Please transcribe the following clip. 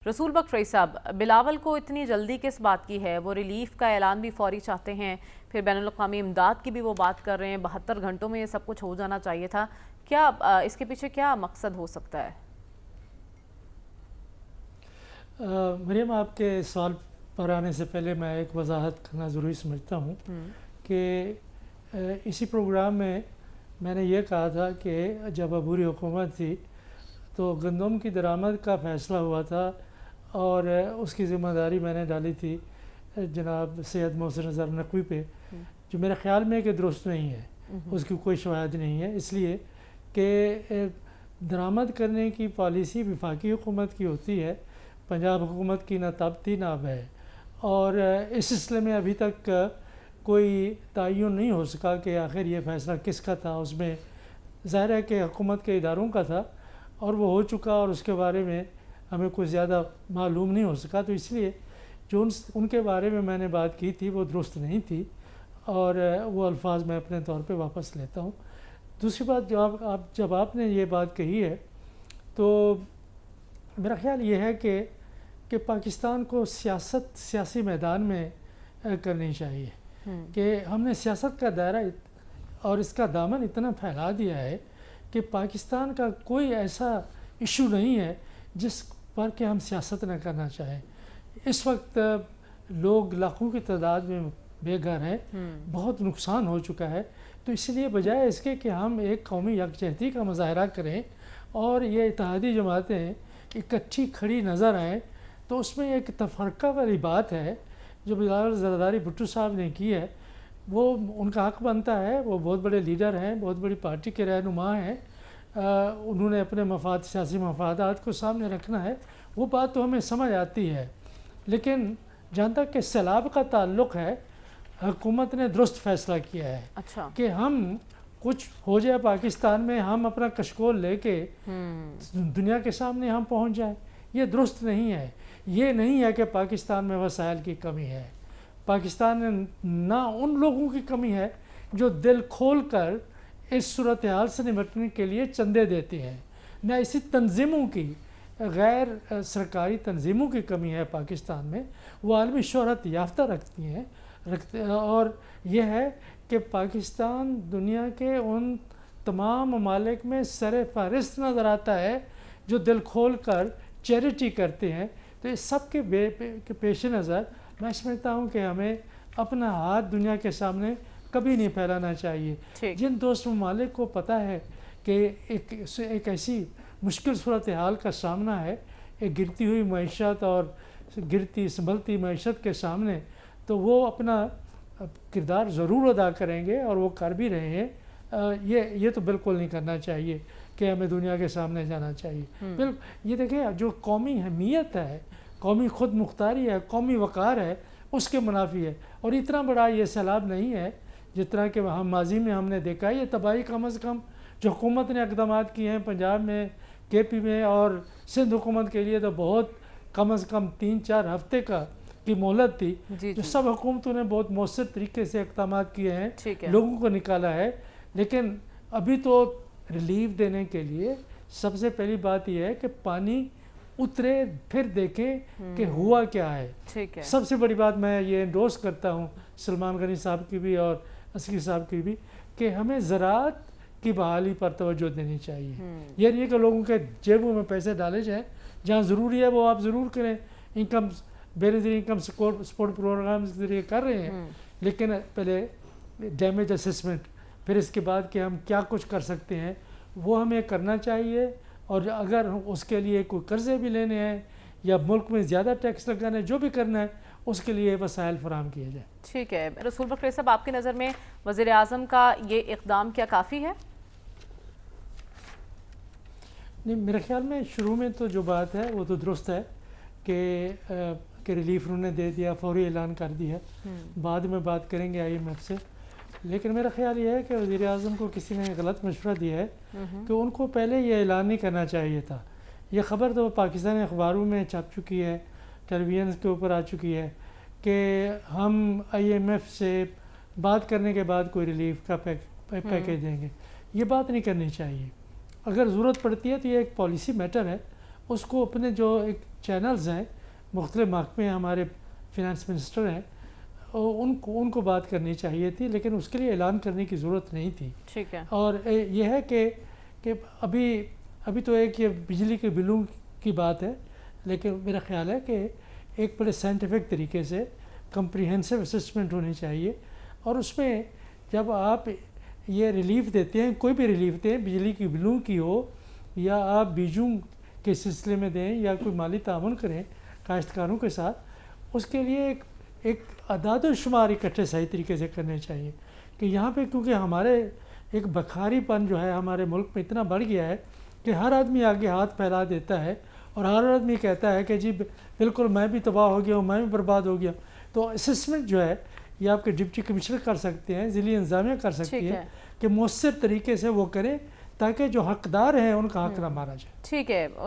رسول بخش رئیس صاحب، بلاول کو اتنی جلدی کس بات کی ہے؟ وہ ریلیف کا اعلان بھی فوری چاہتے ہیں، پھر بین الاقوامی امداد کی بھی وہ بات کر رہے ہیں، 72 گھنٹوں میں یہ سب کچھ ہو جانا چاہیے تھا۔ کیا اس کے پیچھے کیا مقصد ہو سکتا ہے؟ مریم، آپ کے سوال پر آنے سے پہلے میں ایک وضاحت کرنا ضروری سمجھتا ہوں کہ اسی پروگرام میں نے یہ کہا تھا کہ جب عبوری حکومت تھی تو گندم کی درآمد کا فیصلہ ہوا تھا اور اس کی ذمہ داری میں نے ڈالی تھی جناب سید محسن اظہر نقوی پہ، جو میرے خیال میں کہ درست نہیں ہے، اس کی کوئی شواہد نہیں ہے، اس لیے کہ درآمد کرنے کی پالیسی وفاقی حکومت کی ہوتی ہے، پنجاب حکومت کی نہ تب تھی نہ اب ہے، اور اس سلسلے میں ابھی تک کوئی تعین نہیں ہو سکا کہ آخر یہ فیصلہ کس کا تھا۔ اس میں ظاہر ہے کہ حکومت کے اداروں کا تھا اور وہ ہو چکا، اور اس کے بارے میں ہمیں کوئی زیادہ معلوم نہیں ہو سکا، تو اس لیے جو ان کے بارے میں نے بات کی تھی وہ درست نہیں تھی، اور وہ الفاظ میں اپنے طور پہ واپس لیتا ہوں۔ دوسری بات، جب آپ نے یہ بات کہی ہے تو میرا خیال یہ ہے کہ پاکستان کو سیاسی میدان میں کرنی چاہیے کہ ہم نے سیاست کا دائرہ اور اس کا دامن اتنا پھیلا دیا ہے کہ پاکستان کا کوئی ایسا ایشو نہیں ہے جس پر کہ ہم سیاست نہ کرنا چاہیں۔ اس وقت لوگ لاکھوں کی تعداد میں بے گھر ہیں، بہت نقصان ہو چکا ہے، تو اس لیے بجائے اس کے کہ ہم ایک قومی یکجہتی کا مظاہرہ کریں اور یہ اتحادی جماعتیں اکٹھی کھڑی نظر آئیں، تو اس میں ایک تفرقہ والی بات ہے جو بلاول زرداری بھٹو صاحب نے کی ہے، وہ ان کا حق بنتا ہے، وہ بہت بڑے لیڈر ہیں، بہت بڑی پارٹی کے رہنما ہیں، انہوں نے اپنے سیاسی مفادات کو سامنے رکھنا ہے، وہ بات تو ہمیں سمجھ آتی ہے، لیکن جہاں تک کہ سیلاب کا تعلق ہے، حکومت نے درست فیصلہ کیا ہے کہ ہم کچھ ہو جائے پاکستان میں، ہم اپنا کشکول لے کے دنیا کے سامنے ہم پہنچ جائیں، یہ درست نہیں ہے۔ یہ نہیں ہے کہ پاکستان میں وسائل کی کمی ہے، پاکستان میں نہ ان لوگوں کی کمی ہے جو دل کھول کر اس صورتحال سے نمٹنے کے لیے چندے دیتے ہیں، نہ اسی تنظیموں کی، غیر سرکاری تنظیموں کی کمی ہے پاکستان میں، وہ عالمی شہرت یافتہ رکھتی ہیں، اور یہ ہے کہ پاکستان دنیا کے ان تمام ممالک میں سر فہرست نظر آتا ہے جو دل کھول کر چیریٹی کرتے ہیں۔ تو اس سب کے پیش نظر میں سمجھتا ہوں کہ ہمیں اپنا ہاتھ دنیا کے سامنے کبھی نہیں پھیلانا چاہیے۔ جن دوست ممالک کو پتہ ہے کہ ایک ایسی مشکل صورتحال کا سامنا ہے، ایک گرتی ہوئی معیشت اور گرتی سنبھلتی معیشت کے سامنے، تو وہ اپنا کردار ضرور ادا کریں گے اور وہ کر بھی رہے ہیں۔ یہ تو بالکل نہیں کرنا چاہیے کہ ہمیں دنیا کے سامنے جانا چاہیے۔ یہ دیکھیں، جو قومی اہمیت ہے، قومی خود مختاری ہے، قومی وقار ہے، اس کے منافی ہے، اور اتنا بڑا یہ سیلاب نہیں ہے جتنا کہ ہم ماضی میں ہم نے دیکھا ہے۔ یہ تباہی کم از کم جو حکومت نے اقدامات کیے ہیں پنجاب میں، کے پی میں اور سندھ حکومت کے لیے، تو بہت کم از کم 3-4 ہفتے کی مہلت تھی، جو سب حکومتوں نے بہت مؤثر طریقے سے اقدامات کیے ہیں، لوگوں کو نکالا ہے۔ لیکن ابھی تو ریلیف دینے کے لیے سب سے پہلی بات یہ ہے کہ پانی اترے، پھر دیکھیں کہ ہوا کیا ہے۔ سب سے بڑی بات میں یہ انڈورس کرتا ہوں سلمان غنی صاحب کی بھی اور عسکری صاحب کی بھی، کہ ہمیں زراعت کی بحالی پر توجہ دینی چاہیے۔ یہ نہیں کہ لوگوں کے جیبوں میں پیسے ڈالے جائیں، جہاں ضروری ہے وہ آپ ضرور کریں، بے نظیر انکم سپورٹ پروگرام کے ذریعے کر رہے ہیں، لیکن پہلے ڈیمیج اسسمنٹ، پھر اس کے بعد کہ ہم کیا کچھ کر سکتے ہیں وہ ہمیں کرنا چاہیے، اور اگر اس کے لیے کوئی قرضے بھی لینے ہیں یا ملک میں زیادہ ٹیکس لگانا ہے، جو بھی کرنا ہے اس کے لیے وسائل فراہم کیے جائیں۔ ٹھیک ہے رسول بخش رئیس صاحب، آپ کی نظر میں وزیر اعظم کا یہ اقدام کیا کافی ہے؟ نہیں، میرے خیال میں شروع میں تو جو بات ہے وہ تو درست ہے کہ ریلیف انہوں نے دے دیا، فوری اعلان کر دیا، بعد میں بات کریں گے IMF سے، لیکن میرا خیال یہ ہے کہ وزیر اعظم کو کسی نے غلط مشورہ دیا ہے کہ ان کو پہلے یہ اعلان نہیں کرنا چاہیے تھا۔ یہ خبر تو پاکستانی اخباروں میں چھپ چکی ہے، ٹیلی ویژن کے اوپر آ چکی ہے کہ ہم IMF سے بات کرنے کے بعد کوئی ریلیف کا پیکیج دیں گے۔ یہ بات نہیں کرنی چاہیے۔ اگر ضرورت پڑتی ہے تو یہ ایک پالیسی میٹر ہے، اس کو اپنے جو ایک چینلز ہیں، مختلف محکمے ہمارے فینانس منسٹر ہیں، ان کو بات کرنی چاہیے تھی، لیکن اس کے لیے اعلان کرنے کی ضرورت نہیں تھی. ٹھیک ہے. اور یہ ہے کہ ابھی تو ایک یہ بجلی کے بلوں کی بات ہے، لیکن میرا خیال ہے کہ ایک بڑے سائنٹیفک طریقے سے کمپریہنسو اسسمنٹ ہونی چاہیے، اور اس میں جب آپ یہ ریلیف دیتے ہیں، کوئی بھی ریلیف دیں، بجلی کی بلوں کی ہو یا آپ بیجوں کے سلسلے میں دیں یا کوئی مالی تعاون کریں کاشتکاروں کے ساتھ، اس کے لیے ایک اعداد و شمار اکٹھے صحیح طریقے سے کرنے چاہیے. کہ یہاں پہ کیونکہ ہمارے ایک بکھاری پن جو ہے ہمارے ملک میں اتنا بڑھ گیا ہے کہ ہر آدمی آگے ہاتھ پھیلا دیتا ہے اور ہر آدمی کہتا ہے کہ جی بالکل میں بھی تباہ ہو گیا ہوں، میں بھی برباد ہو گیا. تو اسسمنٹ جو ہے یہ آپ کے ڈپٹی کمشنر کر سکتے ہیں، ضلعی انتظامیہ کر سکتی ہے کہ مؤثر طریقے سے وہ کریں تاکہ جو حقدار ہیں ان کا حق نہ مارا جائے. ٹھیک ہے.